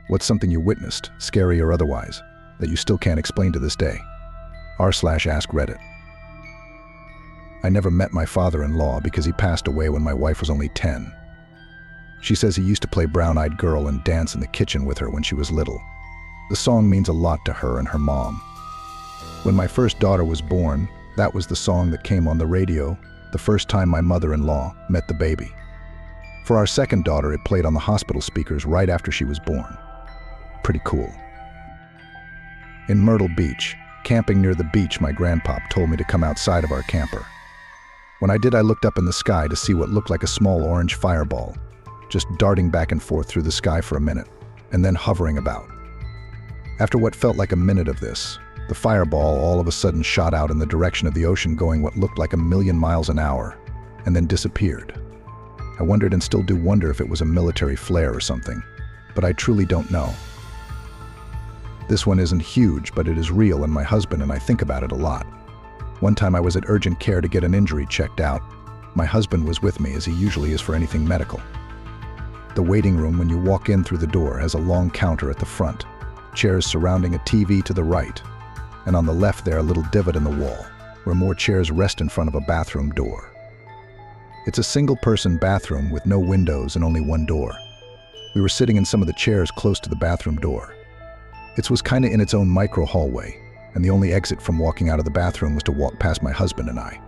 What's something you witnessed, scary or otherwise, that you still can't explain to this day? r/AskReddit. I never met my father-in-law because he passed away when my wife was only 10. She says he used to play Brown-Eyed Girl and dance in the kitchen with her when she was little. The song means a lot to her and her mom. When my first daughter was born, that was the song that came on the radio the first time my mother-in-law met the baby. For our second daughter, it played on the hospital speakers right after she was born. Pretty cool. In Myrtle Beach, camping near the beach, my grandpop told me to come outside of our camper. When I did, I looked up in the sky to see what looked like a small orange fireball, just darting back and forth through the sky for a minute, and then hovering about. After what felt like a minute of this, the fireball all of a sudden shot out in the direction of the ocean, going what looked like 1,000,000 miles an hour, and then disappeared. I wondered and still do wonder if it was a military flare or something, but I truly don't know. This one isn't huge, but it is real, and my husband and I think about it a lot. One time I was at urgent care to get an injury checked out. My husband was with me, as he usually is for anything medical. The waiting room when you walk in through the door has a long counter at the front, chairs surrounding a TV to the right, and on the left there a little divot in the wall, where more chairs rest in front of a bathroom door. It's a single-person bathroom with no windows and only one door. We were sitting in some of the chairs close to the bathroom door. It was kind of in its own micro hallway, and the only exit from walking out of the bathroom was to walk past my husband and I.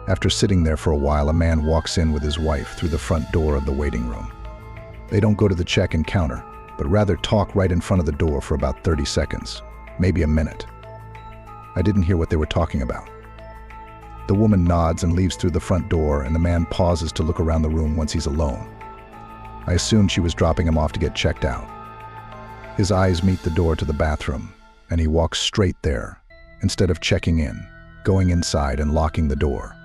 After sitting there for a while, a man walks in with his wife through the front door of the waiting room. They don't go to the check-in counter, but rather talk right in front of the door for about 30 seconds, maybe a minute. I didn't hear what they were talking about. The woman nods and leaves through the front door, and the man pauses to look around the room once he's alone. I assumed she was dropping him off to get checked out. His eyes meet the door to the bathroom, and he walks straight there, instead of checking in, going inside and locking the door.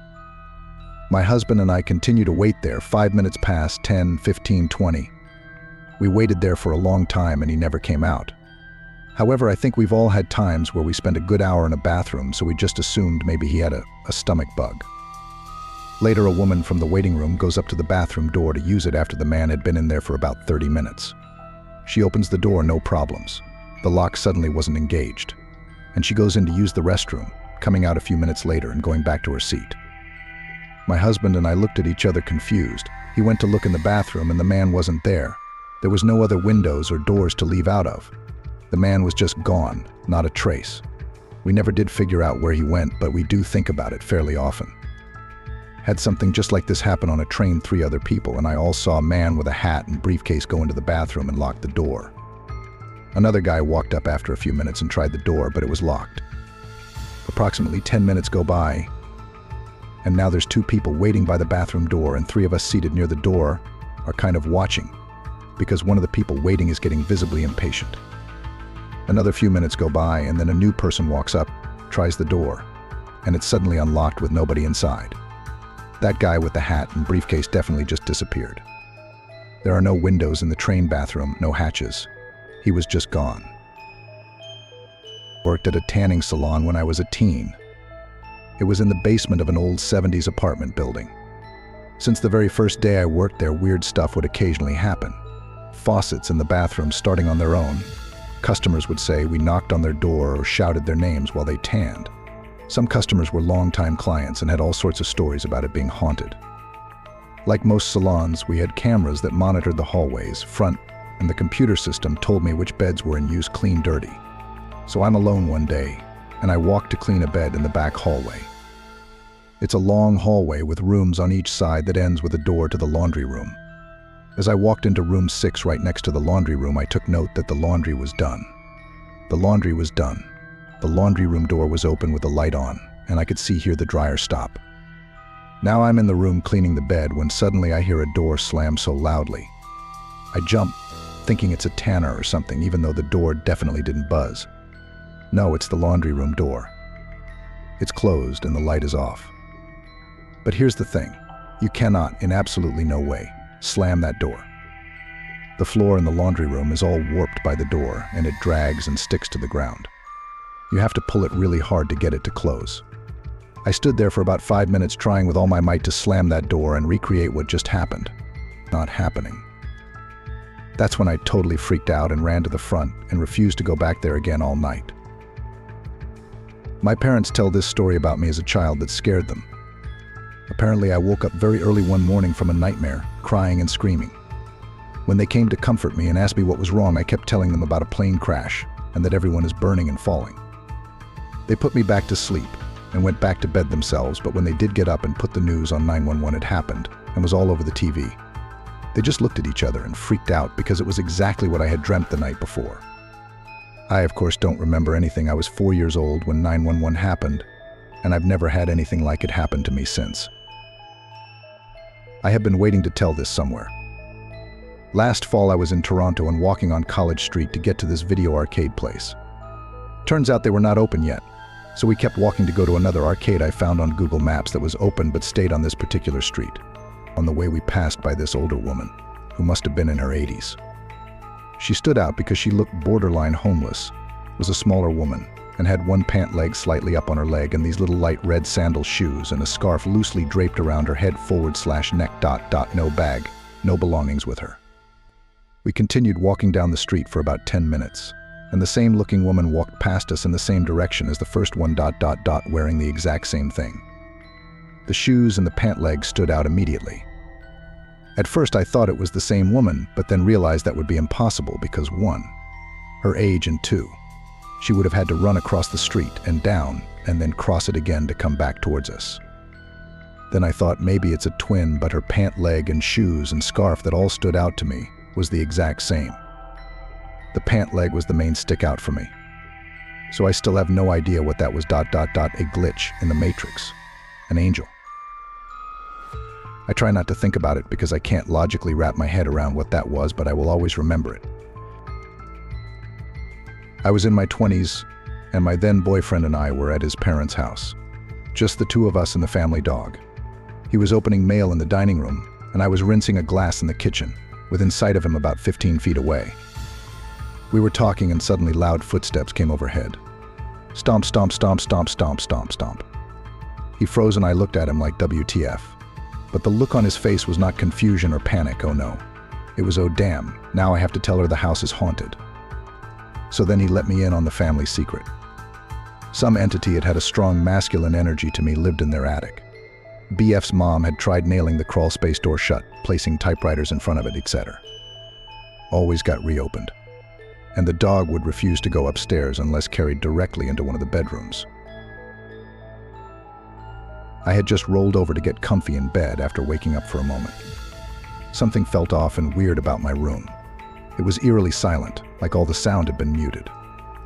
My husband and I continue to wait there. 5 minutes pass, 10, 15, 20. We waited there for a long time and he never came out. However, I think we've all had times where we spent a good hour in a bathroom, so we just assumed maybe he had a stomach bug. Later, a woman from the waiting room goes up to the bathroom door to use it after the man had been in there for about 30 minutes. She opens the door, no problems. The lock suddenly wasn't engaged, and she goes in to use the restroom, coming out a few minutes later and going back to her seat. My husband and I looked at each other confused. He went to look in the bathroom and the man wasn't there. There was no other windows or doors to leave out of. The man was just gone, not a trace. We never did figure out where he went, but we do think about it fairly often. Had something just like this happen on a train, 3 other people, and I all saw a man with a hat and briefcase go into the bathroom and lock the door. Another guy walked up after a few minutes and tried the door, but it was locked. Approximately 10 minutes go by, and now there's 2 people waiting by the bathroom door, and 3 of us seated near the door are kind of watching, because one of the people waiting is getting visibly impatient. Another few minutes go by, and then a new person walks up, tries the door, and it's suddenly unlocked with nobody inside. That guy with the hat and briefcase definitely just disappeared. There are no windows in the train bathroom, no hatches. He was just gone. Worked at a tanning salon when I was a teen. It was in the basement of an old 70s apartment building. Since the very first day I worked there, weird stuff would occasionally happen. Faucets in the bathroom starting on their own. Customers would say we knocked on their door or shouted their names while they tanned. Some customers were longtime clients and had all sorts of stories about it being haunted. Like most salons, we had cameras that monitored the hallways, front, and the computer system told me which beds were in use, clean, dirty. So I'm alone one day, and I walk to clean a bed in the back hallway. It's a long hallway with rooms on each side that ends with a door to the laundry room. As I walked into room 6 right next to the laundry room, I took note that the laundry was done. The laundry was done. The laundry room door was open with the light on, and I could hear the dryer stop. Now I'm in the room cleaning the bed when suddenly I hear a door slam so loudly. I jump, thinking it's a tanner or something, even though the door definitely didn't buzz. No, it's the laundry room door. It's closed and the light is off. But here's the thing. You cannot, in absolutely no way, slam that door. The floor in the laundry room is all warped by the door, and it drags and sticks to the ground. You have to pull it really hard to get it to close. I stood there for about 5 minutes trying with all my might to slam that door and recreate what just happened. Not happening. That's when I totally freaked out and ran to the front and refused to go back there again all night. My parents tell this story about me as a child that scared them. Apparently, I woke up very early one morning from a nightmare, crying and screaming. When they came to comfort me and asked me what was wrong, I kept telling them about a plane crash and that everyone is burning and falling. They put me back to sleep and went back to bed themselves, but when they did get up and put the news on 911, it happened and was all over the TV. They just looked at each other and freaked out because it was exactly what I had dreamt the night before. I, of course, don't remember anything. I was 4 years old when 911 happened, and I've never had anything like it happen to me since. I have been waiting to tell this somewhere. Last fall, I was in Toronto and walking on College Street to get to this video arcade place. Turns out they were not open yet, so we kept walking to go to another arcade I found on Google Maps that was open but stayed on this particular street. On the way, we passed by this older woman, who must have been in her 80s. She stood out because she looked borderline homeless, was a smaller woman, and had one pant leg slightly up on her leg and these little light red sandal shoes and a scarf loosely draped around her head /neck. No bag, no belongings with her. We continued walking down the street for about 10 minutes, and the same looking woman walked past us in the same direction as the first one wearing the exact same thing. The shoes and the pant leg stood out immediately. At first I thought it was the same woman, but then realized that would be impossible because 1, her age, and 2, she would have had to run across the street and down and then cross it again to come back towards us. Then I thought maybe it's a twin, but her pant leg and shoes and scarf that all stood out to me was the exact same. The pant leg was the main stick out for me. So I still have no idea what that was. A glitch in the Matrix. An angel. I try not to think about it because I can't logically wrap my head around what that was, but I will always remember it. I was in my 20s, and my then boyfriend and I were at his parents' house. Just the two of us and the family dog. He was opening mail in the dining room, and I was rinsing a glass in the kitchen, within sight of him about 15 feet away. We were talking and suddenly loud footsteps came overhead. Stomp, stomp, stomp, stomp, stomp, stomp, stomp. He froze and I looked at him like WTF. But the look on his face was not confusion or panic, oh no. It was, oh damn, now I have to tell her the house is haunted. So then he let me in on the family secret. Some entity that had a strong masculine energy to me lived in their attic. BF's mom had tried nailing the crawl space door shut, placing typewriters in front of it, etc. Always got reopened. And the dog would refuse to go upstairs unless carried directly into one of the bedrooms. I had just rolled over to get comfy in bed after waking up for a moment. Something felt off and weird about my room. It was eerily silent, like all the sound had been muted.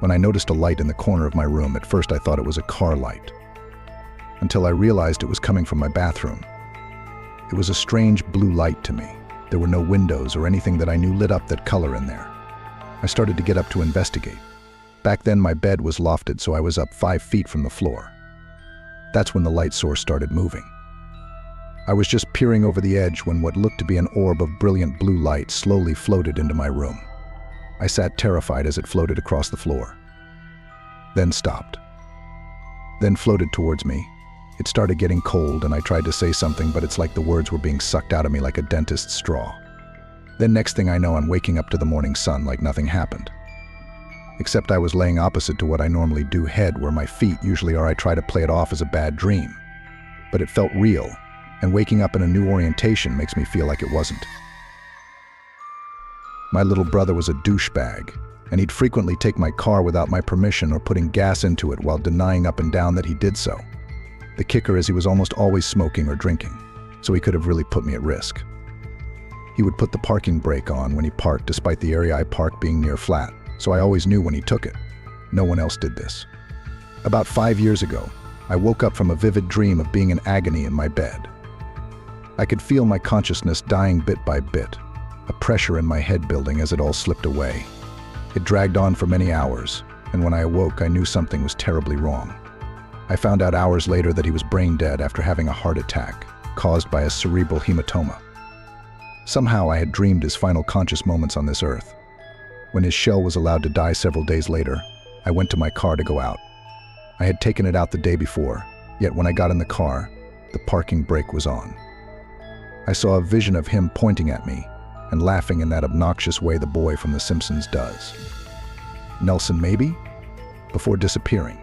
When I noticed a light in the corner of my room, at first I thought it was a car light, until I realized it was coming from my bathroom. It was a strange blue light to me. There were no windows or anything that I knew lit up that color in there. I started to get up to investigate. Back then my bed was lofted, so I was up 5 feet from the floor. That's when the light source started moving. I was just peering over the edge when what looked to be an orb of brilliant blue light slowly floated into my room. I sat terrified as it floated across the floor. Then stopped. Then floated towards me. It started getting cold and I tried to say something, but it's like the words were being sucked out of me like a dentist's straw. Then next thing I know, I'm waking up to the morning sun like nothing happened. Except I was laying opposite to what I normally do, head where my feet usually are. I try to play it off as a bad dream. But it felt real, and waking up in a new orientation makes me feel like it wasn't. My little brother was a douchebag, and he'd frequently take my car without my permission or putting gas into it while denying up and down that he did so. The kicker is he was almost always smoking or drinking, so he could have really put me at risk. He would put the parking brake on when he parked, despite the area I parked being near flat, so I always knew when he took it. No one else did this. About 5 years ago, I woke up from a vivid dream of being in agony in my bed. I could feel my consciousness dying bit by bit, a pressure in my head building as it all slipped away. It dragged on for many hours, and when I awoke, I knew something was terribly wrong. I found out hours later that he was brain dead after having a heart attack, caused by a cerebral hematoma. Somehow I had dreamed his final conscious moments on this earth. When his shell was allowed to die several days later, I went to my car to go out. I had taken it out the day before, yet when I got in the car, the parking brake was on. I saw a vision of him pointing at me, and laughing in that obnoxious way the boy from The Simpsons does. Nelson maybe? Before disappearing.